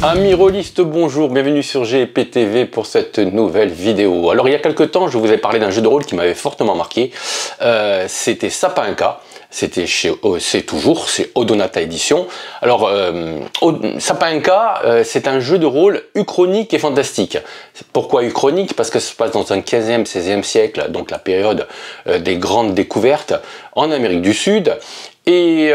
Amis rôlistes, bonjour, bienvenue sur GEPTV pour cette nouvelle vidéo. Alors il y a quelques temps, je vous ai parlé d'un jeu de rôle qui m'avait fortement marqué. C'était Sapinka. C'était chez c'est Odonata Édition. Alors Sapinka, c'est un jeu de rôle uchronique et fantastique. Pourquoi uchronique? Parce que ça se passe dans un 15e, 16e siècle, donc la période des grandes découvertes en Amérique du Sud. Et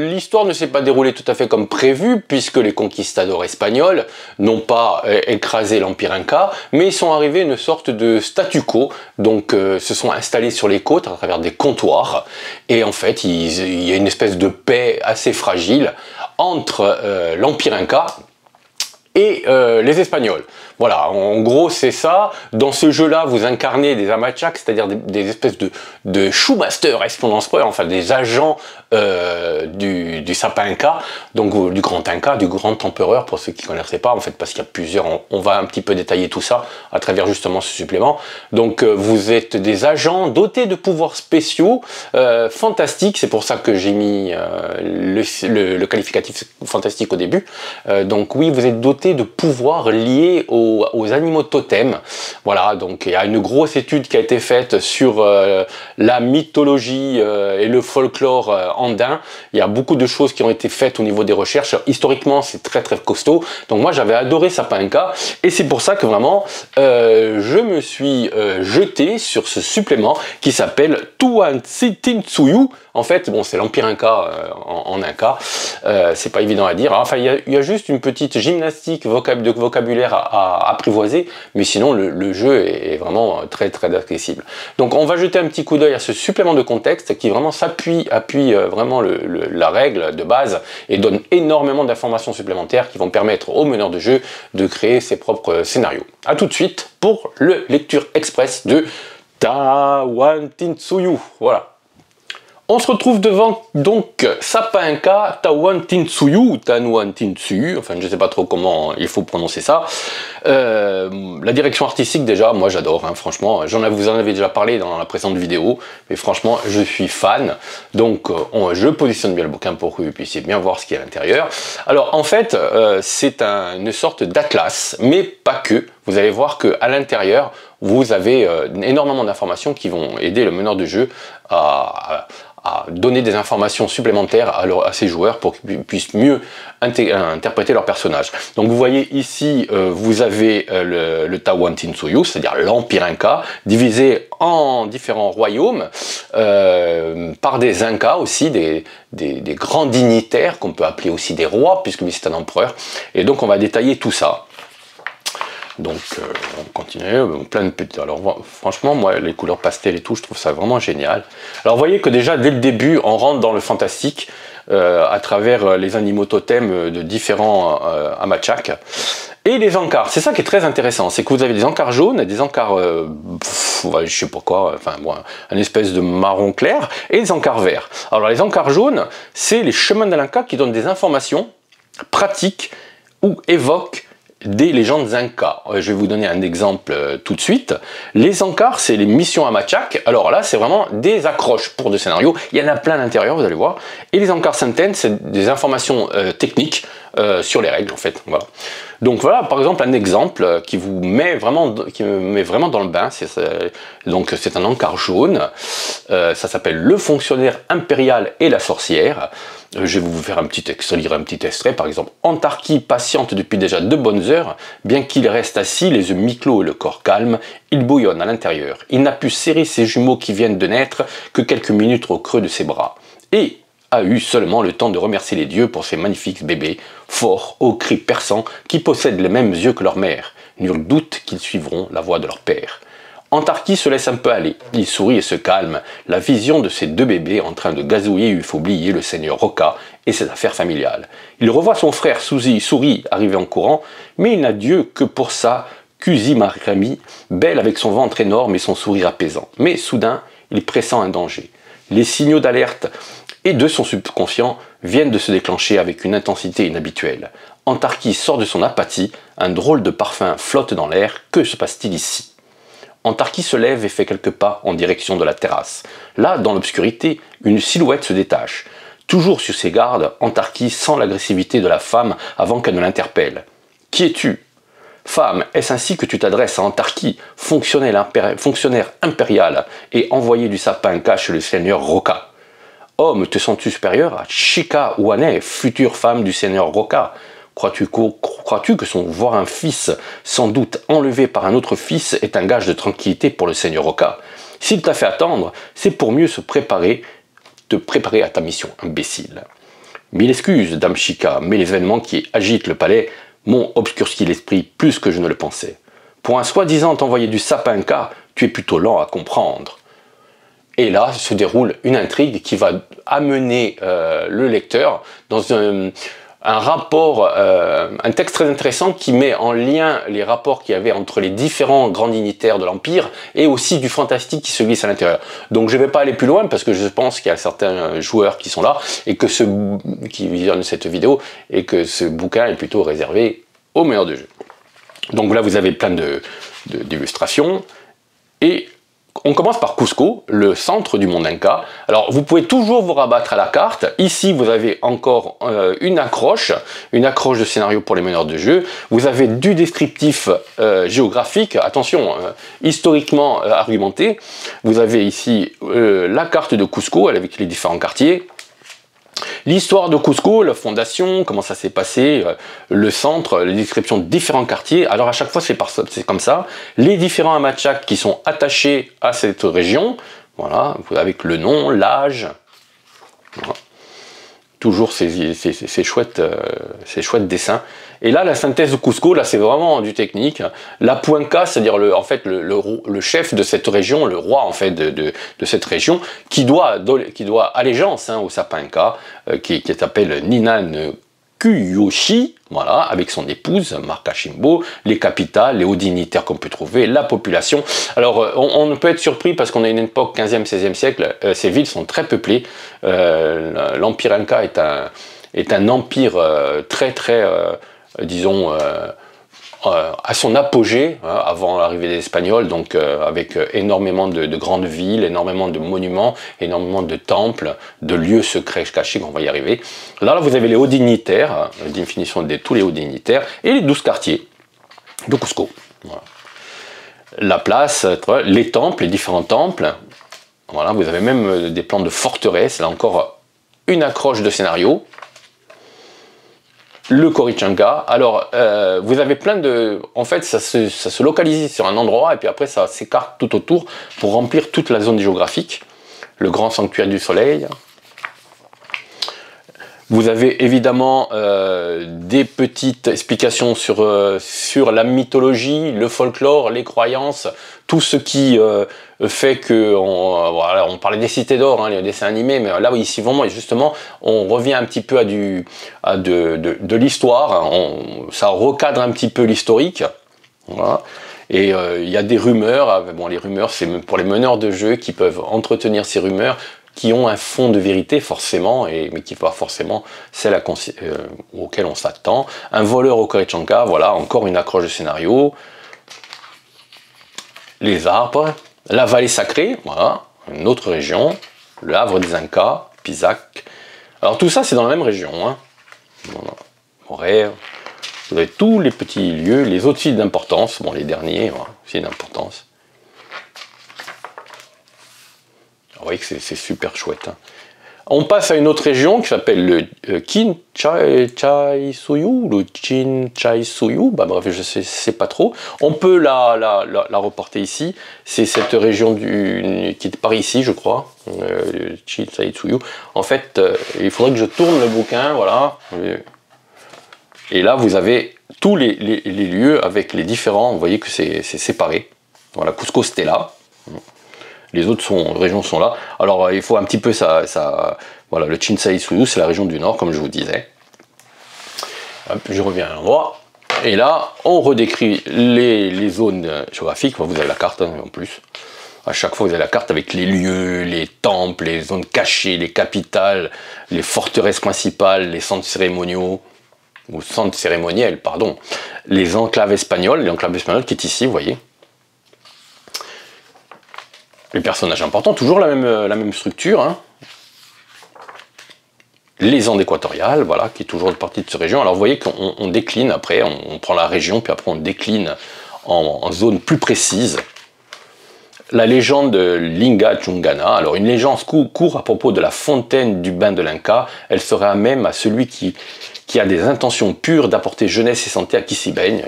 l'histoire ne s'est pas déroulée tout à fait comme prévu, puisque les conquistadors espagnols n'ont pas écrasé l'Empire Inca, mais ils sont arrivés à une sorte de statu quo, donc se sont installés sur les côtes à travers des comptoirs, et en fait il y a une espèce de paix assez fragile entre l'Empire Inca et les Espagnols. Voilà, en gros c'est ça. Dans ce jeu-là, vous incarnez des Amachaks, c'est-à-dire des espèces de shoemasters, exploranceurs, enfin des agents du Sapinka, donc du grand Inca, du grand empereur, pour ceux qui ne connaissaient pas, en fait, parce qu'il y a plusieurs, on va un petit peu détailler tout ça à travers justement ce supplément. Donc vous êtes des agents dotés de pouvoirs spéciaux, fantastiques, c'est pour ça que j'ai mis le qualificatif fantastique au début. Donc oui, vous êtes dotés de pouvoirs liés aux animaux totems. Voilà, donc il y a une grosse étude qui a été faite sur la mythologie et le folklore andin. Il y a beaucoup de choses qui ont été faites au niveau des recherches. Historiquement, c'est très costaud. Donc moi, j'avais adoré Sapinka et c'est pour ça que vraiment, je me suis jeté sur ce supplément qui s'appelle Tuantzitintsuyu. En fait, bon, c'est l'Empire Inca en Inca. C'est pas évident à dire. Enfin, il y a juste une petite gymnastique de vocabulaire à apprivoiser, mais sinon le jeu est vraiment très accessible. Donc on va jeter un petit coup d'œil à ce supplément de contexte qui vraiment appuie vraiment la règle de base et donne énormément d'informations supplémentaires qui vont permettre au meneur de jeu de créer ses propres scénarios. A tout de suite pour le lecture express de Tuantzitintsuyu. Voilà. On se retrouve devant donc Sapinka Tuantzitintsuyu, Tuantzitintsuyu, enfin je ne sais pas trop comment il faut prononcer ça. La direction artistique déjà, moi j'adore, hein, franchement, vous en avez déjà parlé dans la précédente vidéo, mais franchement je suis fan, donc je positionne bien le bouquin pour que vous puissiez bien voir ce qu'il y a à l'intérieur. Alors en fait c'est une sorte d'atlas, mais pas que, vous allez voir qu'à l'intérieur vous avez énormément d'informations qui vont aider le meneur de jeu à donner des informations supplémentaires à ses joueurs pour qu'ils puissent mieux interpréter leur personnage. Donc vous voyez ici, vous avez le Tuantzitintsuyu, c'est-à-dire l'Empire Inca, divisé en différents royaumes, par des Incas aussi, des grands dignitaires, qu'on peut appeler aussi des rois, puisque lui c'est un empereur. Et donc on va détailler tout ça. Donc on continue, plein de petites. Alors franchement, moi les couleurs pastel et tout, je trouve ça vraiment génial. Alors vous voyez que déjà dès le début, on rentre dans le fantastique à travers les animaux totems de différents Amachaks et les encars. C'est ça qui est très intéressant, c'est que vous avez des encars jaunes et des encars, je sais pas quoi, enfin bon, un espèce de marron clair et des encars verts. Alors les encars jaunes, c'est les chemins de l'Inca qui donnent des informations pratiques ou évoquent des légendes Incas. Je vais vous donner un exemple tout de suite. Les encars, c'est les missions Amachak. Alors là, c'est vraiment des accroches pour des scénarios. Il y en a plein à l'intérieur, vous allez voir. Et les encars Senten, c'est des informations techniques sur les règles, en fait. Voilà. Donc voilà, par exemple, un exemple qui me met vraiment dans le bain. Donc c'est un encart jaune. Ça s'appelle Le fonctionnaire impérial et la sorcière. Je vais vous faire lire un petit extrait, par exemple. Antarki patiente depuis déjà de bonnes heures, bien qu'il reste assis, les yeux mi-clos et le corps calme, il bouillonne à l'intérieur. Il n'a pu serrer ses jumeaux qui viennent de naître que quelques minutes au creux de ses bras. Et a eu seulement le temps de remercier les dieux pour ces magnifiques bébés, forts, aux cris perçants, qui possèdent les mêmes yeux que leur mère. Nul doute qu'ils suivront la voie de leur père. Antarki se laisse un peu aller, il sourit et se calme. La vision de ces deux bébés en train de gazouiller lui fait oublier le seigneur Roca et ses affaires familiales. Il revoit son frère Souris arriver en courant, mais il n'a Dieu que pour sa Kusimarami, belle avec son ventre énorme et son sourire apaisant. Mais soudain, il pressent un danger. Les signaux d'alerte et de son subconscient viennent de se déclencher avec une intensité inhabituelle. Antarki sort de son apathie, un drôle de parfum flotte dans l'air. Que se passe-t-il ici ? Antarki se lève et fait quelques pas en direction de la terrasse. Là, dans l'obscurité, une silhouette se détache. toujours sur ses gardes, Antarchy sent l'agressivité de la femme avant qu'elle ne l'interpelle. « Qui es-tu » ? « Femme, est-ce ainsi que tu t'adresses à Antarchy, fonctionnaire impérial et envoyé du Sapinka chez le seigneur Roca. Homme, te sens-tu supérieur à Chika Wane, future femme du seigneur Roca? Crois-tu que voir un fils, sans doute enlevé par un autre fils, est un gage de tranquillité pour le seigneur Roca? S'il t'a fait attendre, c'est pour mieux te préparer à ta mission, imbécile. Mille excuses, dame Chika, mais les événements qui agitent le palais m'ont obscurci l'esprit plus que je ne le pensais. Pour un soi-disant envoyé du Sapinka, tu es plutôt lent à comprendre. Et là se déroule une intrigue qui va amener le lecteur dans un rapport, un texte très intéressant qui met en lien les rapports qu'il y avait entre les différents grands dignitaires de l'Empire et aussi du fantastique qui se glisse à l'intérieur. Donc je ne vais pas aller plus loin parce que je pense qu'il y a certains joueurs qui sont là et que qui visionnent cette vidéo et que ce bouquin est plutôt réservé aux meilleurs de jeu. Donc là vous avez plein d'illustrations et on commence par Cusco, le centre du monde Inca. Alors vous pouvez toujours vous rabattre à la carte. Ici vous avez encore une accroche de scénario pour les meneurs de jeu. Vous avez du descriptif géographique, attention, historiquement argumenté. Vous avez ici la carte de Cusco avec les différents quartiers. L'histoire de Cusco, la fondation, comment ça s'est passé, le centre, les descriptions de différents quartiers. Alors à chaque fois c'est comme ça. Les différents amachaks qui sont attachés à cette région, voilà, avec le nom, l'âge. Voilà. Toujours ces chouettes dessins. Et là, la synthèse de Cusco, là c'est vraiment du technique. La Puanca, c'est-à-dire en fait le chef de cette région, le roi en fait de cette région, qui doit allégeance au Sapinka, qui s'appelle Ninan Kuyoshi, voilà, avec son épouse Markashimbo, les capitales, les hauts dignitaires qu'on peut trouver, la population. Alors on peut être surpris parce qu'on a une époque 15e, 16e siècle, ces villes sont très peuplées. L'Empire Inca est un empire disons, à son apogée, hein, avant l'arrivée des Espagnols, donc avec énormément de grandes villes, énormément de monuments, énormément de temples, de lieux secrets cachés, on va y arriver. Là, vous avez les hauts dignitaires, la définition de tous les hauts dignitaires, et les 12 quartiers de Cusco. Voilà. La place, les temples, les différents temples. Voilà, vous avez même des plans de forteresses, là encore une accroche de scénario. Le Corichanga, alors vous avez plein de... En fait ça se localise sur un endroit et puis après ça s'écarte tout autour pour remplir toute la zone géographique. Le grand sanctuaire du soleil. Vous avez évidemment des petites explications sur la mythologie, le folklore, les croyances, tout ce qui fait que, voilà, on parlait des cités d'or, hein, les dessins animés, mais là ici vraiment, justement, on revient un petit peu de l'histoire, hein, ça recadre un petit peu l'historique, voilà. Et il y a des rumeurs, bon les rumeurs c'est pour les meneurs de jeu qui peuvent entretenir ces rumeurs, qui ont un fond de vérité forcément, mais qui pas forcément celle auquel on s'attend. Un voleur au Corichanga, voilà, encore une accroche de scénario. Les arbres, la vallée sacrée, voilà, une autre région, le havre des Incas, Pisac. Alors tout ça c'est dans la même région, hein. Voilà. Moret, vous avez tous les petits lieux, les autres sites d'importance, bon les derniers, voilà, sites d'importance. Vous voyez que c'est super chouette. Hein. On passe à une autre région qui s'appelle le Kinchaisuyu, le Kinchaisuyu, bah bref, je sais pas trop. On peut la reporter ici. C'est cette région qui est par ici, je crois, le Kinchaisuyu. En fait, il faudrait que je tourne le bouquin, voilà. Et là, vous avez tous les lieux avec les différents, vous voyez que c'est séparé. Voilà, Cusco, c'était là. Les autres régions sont là. Alors il faut un petit peu voilà, le Chinchaisuyu, c'est la région du nord, comme je vous disais. Hop, je reviens à l'endroit. Et là, on redécrit les zones géographiques. Vous avez la carte hein, en plus. À chaque fois, vous avez la carte avec les lieux, les temples, les zones cachées, les capitales, les forteresses principales, les centres cérémoniaux, ou centres cérémoniels, pardon. Les enclaves espagnoles, qui est ici, vous voyez. Les personnages importants, toujours la même structure. Hein. les Andes équatoriales, voilà, qui est toujours une partie de cette région. Alors vous voyez qu'on décline après, on prend la région, puis après on décline en zones plus précises. La légende de l'Inga Chungana. Alors une légende court à propos de la fontaine du bain de l'Inca. Elle serait à même à celui qui a des intentions pures d'apporter jeunesse et santé à qui s'y baigne.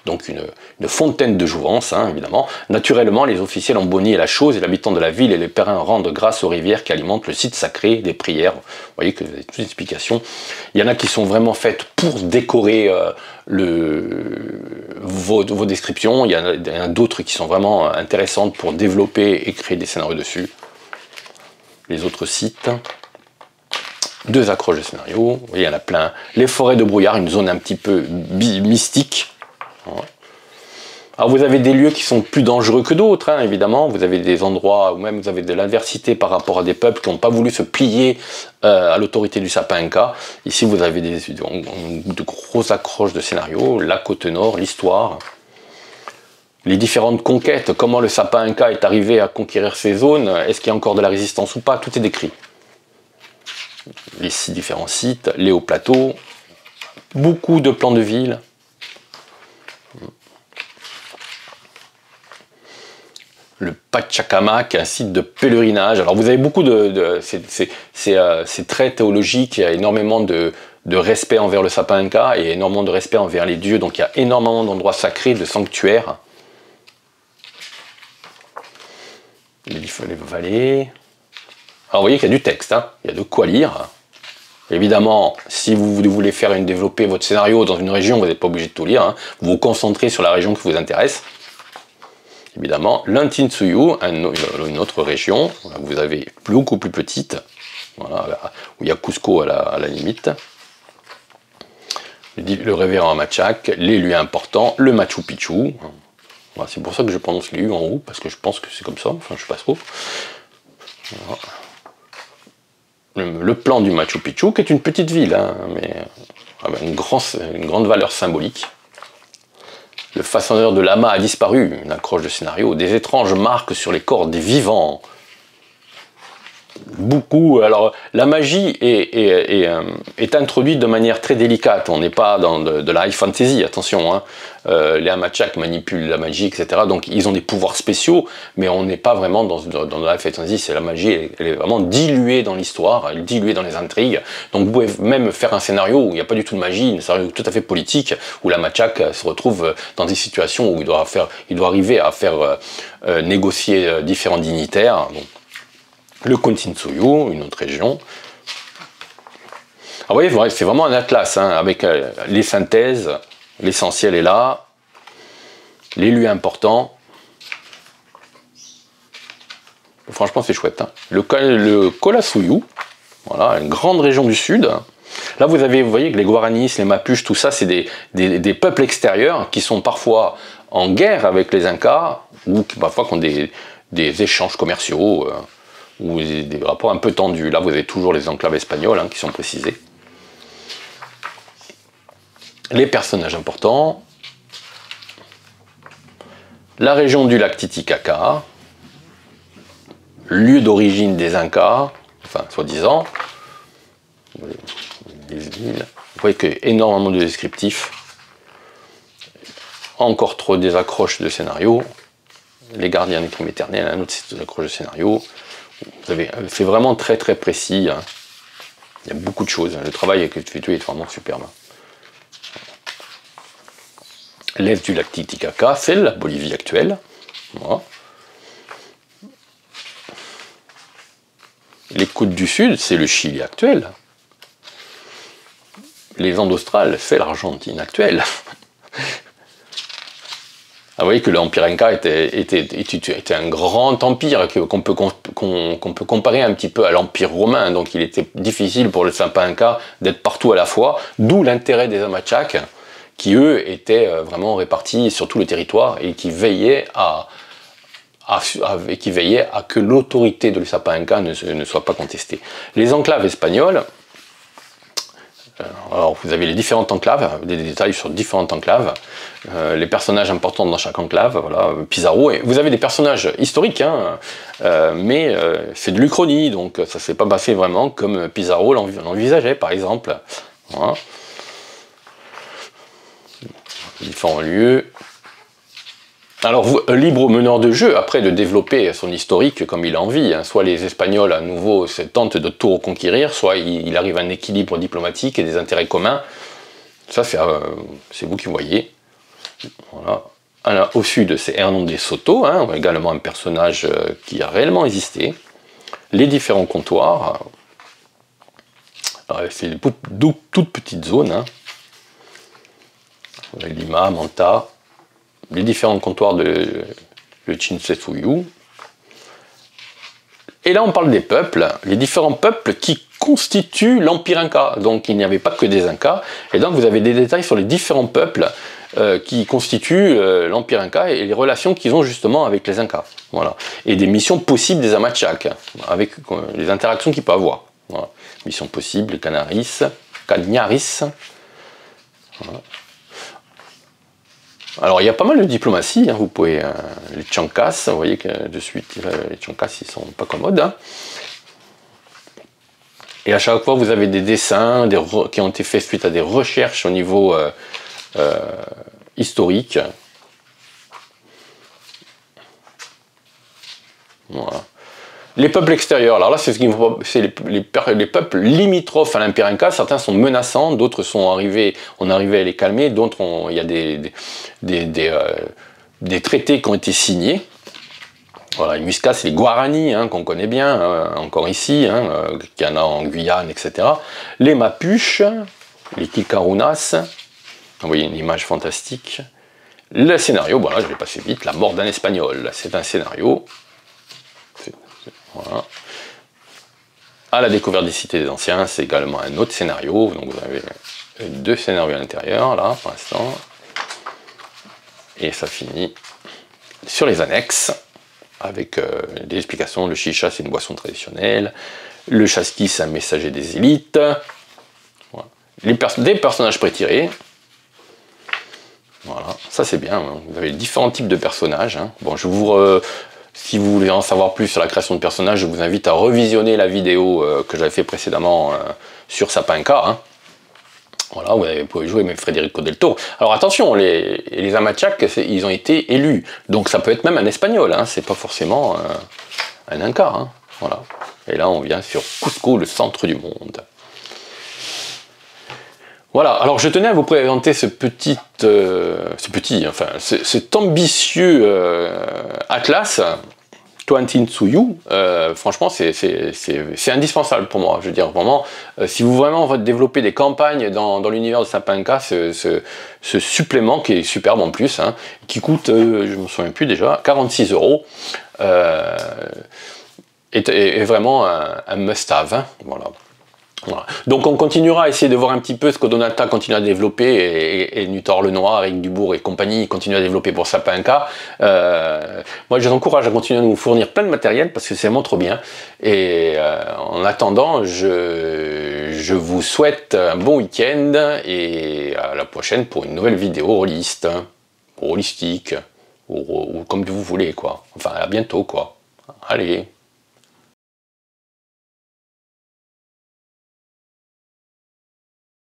Donc une fontaine de jouvence, hein, évidemment. Naturellement, les officiels ont boni la chose et l'habitant de la ville et les pèlerins rendent grâce aux rivières qui alimentent le site sacré des prières. Vous voyez que vous avez toutes les explications. Il y en a qui sont vraiment faites pour décorer vos descriptions. Il y en a d'autres qui sont vraiment intéressantes pour développer et créer des scénarios dessus. Les autres sites. 2 accroches de scénario, vous voyez, il y en a plein. Les forêts de brouillard, une zone un petit peu mystique. Alors vous avez des lieux qui sont plus dangereux que d'autres, hein, évidemment. Vous avez des endroits où même vous avez de l'adversité par rapport à des peuples qui n'ont pas voulu se plier à l'autorité du Sapa Inca. Ici vous avez de grosses accroches de scénario, la côte nord, l'histoire. Les différentes conquêtes, comment le Sapa Inca est arrivé à conquérir ces zones, est-ce qu'il y a encore de la résistance ou pas, tout est décrit. Les 6 différents sites, les hauts plateaux, beaucoup de plans de ville. Le Pachacamac, un site de pèlerinage. Alors vous avez beaucoup c'est très théologique, il y a énormément de respect envers le Sapa Inca et énormément de respect envers les dieux, donc il y a énormément d'endroits sacrés, de sanctuaires. Les vallées. Alors vous voyez qu'il y a du texte, hein, il y a de quoi lire. Évidemment, si vous voulez développer votre scénario dans une région, vous n'êtes pas obligé de tout lire, hein. Vous vous concentrez sur la région qui vous intéresse. Évidemment, l'Antintsuyu, une autre région, vous avez beaucoup plus petite, voilà, où il y a Cusco à la limite. Le révérend Machac, les lieux importants, le Machu Picchu. Voilà, c'est pour ça que je prononce les U en haut, parce que je pense que c'est comme ça, enfin je sais pas trop. Voilà. Le plan du Machu Picchu, qui est une petite ville, hein, mais avec une grande valeur symbolique. Le façonneur de lama a disparu, une accroche de scénario. Des étranges marques sur les corps des vivants. Beaucoup. Alors, la magie est introduite de manière très délicate. On n'est pas dans de la high fantasy, attention. Hein. Les Amachak manipulent la magie, etc. Donc, ils ont des pouvoirs spéciaux, mais on n'est pas vraiment dans de la high fantasy. C'est la magie, elle est vraiment diluée dans l'histoire, elle est diluée dans les intrigues. Donc, vous pouvez même faire un scénario où il n'y a pas du tout de magie, un scénario tout à fait politique, où la Machak se retrouve dans des situations où il doit arriver à faire négocier différents dignitaires. Bon. Le Kontintsuyu, une autre région. Alors vous voyez, c'est vraiment un atlas, hein, avec les synthèses, l'essentiel est là, les lieux importants. Franchement, c'est chouette. Hein. Le Kolasuyu, voilà, une grande région du sud. Là, vous voyez que les Guaranis, les Mapuches, tout ça, c'est des peuples extérieurs qui sont parfois en guerre avec les Incas, ou qui parfois ont des échanges commerciaux, ou des rapports un peu tendus. Là, vous avez toujours les enclaves espagnoles, hein, qui sont précisés. Les personnages importants. La région du lac Titicaca. Lieu d'origine des Incas, enfin, soi-disant. Les îles. Vous voyez qu'il y a énormément de descriptifs. Encore trop des accroches de scénario. Les gardiens des crimes éternels, un autre site d'accroche de scénario. C'est vraiment très très précis. Hein. Il y a beaucoup de choses. Le travail avec le Twitter est vraiment superbe. L'est du lac Titicaca, c'est la Bolivie actuelle. Voilà. Les côtes du sud, c'est le Chili actuel. Les Andes australes, c'est l'Argentine actuelle. Ah, vous voyez que l'Empire Inca était un grand empire qu'on peut comparer un petit peu à l'Empire romain. Donc il était difficile pour le Sapa Inca d'être partout à la fois, d'où l'intérêt des Amachak, qui eux étaient vraiment répartis sur tout le territoire et qui veillaient à que l'autorité de le Sapa Inca ne soit pas contestée. Les enclaves espagnoles, Alors vous avez les différentes enclaves, des détails sur différentes enclaves, les personnages importants dans chaque enclave, voilà, Pizarro, et vous avez des personnages historiques, hein, mais c'est de l'Uchronie, donc ça ne s'est pas passé vraiment comme Pizarro l'envisageait par exemple. Voilà. Différents lieux. Alors, libre au meneur de jeu, après, de développer son historique comme il a envie. Hein. Soit les Espagnols, à nouveau, se tentent de tout reconquérir, soit il arrive à un équilibre diplomatique et des intérêts communs. Ça, c'est vous qui voyez. Voilà. Alors, au sud, c'est Hernán Soto, hein, également un personnage qui a réellement existé. Les différents comptoirs. C'est une toute petite zone. Hein. Lima, Manta. Les différents comptoirs de Chinsetsuyu. Et là, on parle des peuples, les différents peuples qui constituent l'Empire Inca. Donc, il n'y avait pas que des Incas. Et donc, vous avez des détails sur les différents peuples qui constituent l'Empire Inca et les relations qu'ils ont justement avec les Incas. Voilà. Et des missions possibles des Amachak, avec les interactions qu'ils peuvent avoir. Voilà. Missions possibles, Canaris. Voilà. Alors il y a pas mal de diplomatie, hein. Vous pouvez, les Chancas, vous voyez que de suite les Chancas ils sont pas commodes. Hein. Et à chaque fois vous avez des dessins qui ont été faits suite à des recherches au niveau historique. Voilà. Les peuples extérieurs, alors là c'est les peuples limitrophes à l'Empire Inca, certains sont menaçants, d'autres sont arrivés, on arrivait à les calmer, d'autres il y a des traités qui ont été signés. Voilà, les Muiscas, c'est les Guarani, hein, qu'on connaît bien, encore ici, hein, qu'il y en a en Guyane, etc. Les Mapuches, les Kikarunas, vous voyez une image fantastique. Le scénario, voilà, je vais passer vite, la mort d'un Espagnol, c'est un scénario. Voilà. À la découverte des cités des anciens, c'est également un autre scénario. Donc vous avez deux scénarios à l'intérieur, là, pour l'instant. Et ça finit sur les annexes, avec des explications. Le chicha, c'est une boisson traditionnelle. Le chasqui, c'est un messager des élites. Voilà. Des personnages prétirés. Voilà, ça c'est bien. Hein. Vous avez différents types de personnages. Hein. Bon, si vous voulez en savoir plus sur la création de personnages, je vous invite à revisionner la vidéo que j'avais fait précédemment sur Sapinka. Hein. Voilà, vous pouvez jouer même Federico del Toro. Alors attention, les Amachak, ils ont été élus. Donc ça peut être même un Espagnol, hein. C'est pas forcément un Inca. Hein. Voilà. Et là, on vient sur Cusco, le centre du monde. Voilà, alors je tenais à vous présenter cet ambitieux atlas, Tuantin-Tsuyu. Franchement, c'est indispensable pour moi. Je veux dire, vraiment, si vous vraiment développez des campagnes dans l'univers de Sapinka, ce supplément qui est superbe en plus, hein, qui coûte, je ne me souviens plus déjà, 46 €, est vraiment un must-have. Hein, voilà. Voilà. Donc on continuera à essayer de voir un petit peu ce que Donata continue à développer et Nutor le Noir, Eric Dubourg et compagnie continuent à développer pour Sapinka. Moi je les encourage à continuer à nous fournir plein de matériel parce que c'est vraiment trop bien. Et en attendant, je vous souhaite un bon week-end et à la prochaine pour une nouvelle vidéo rôliste, holistique, ou comme vous voulez quoi. Enfin à bientôt quoi. Allez.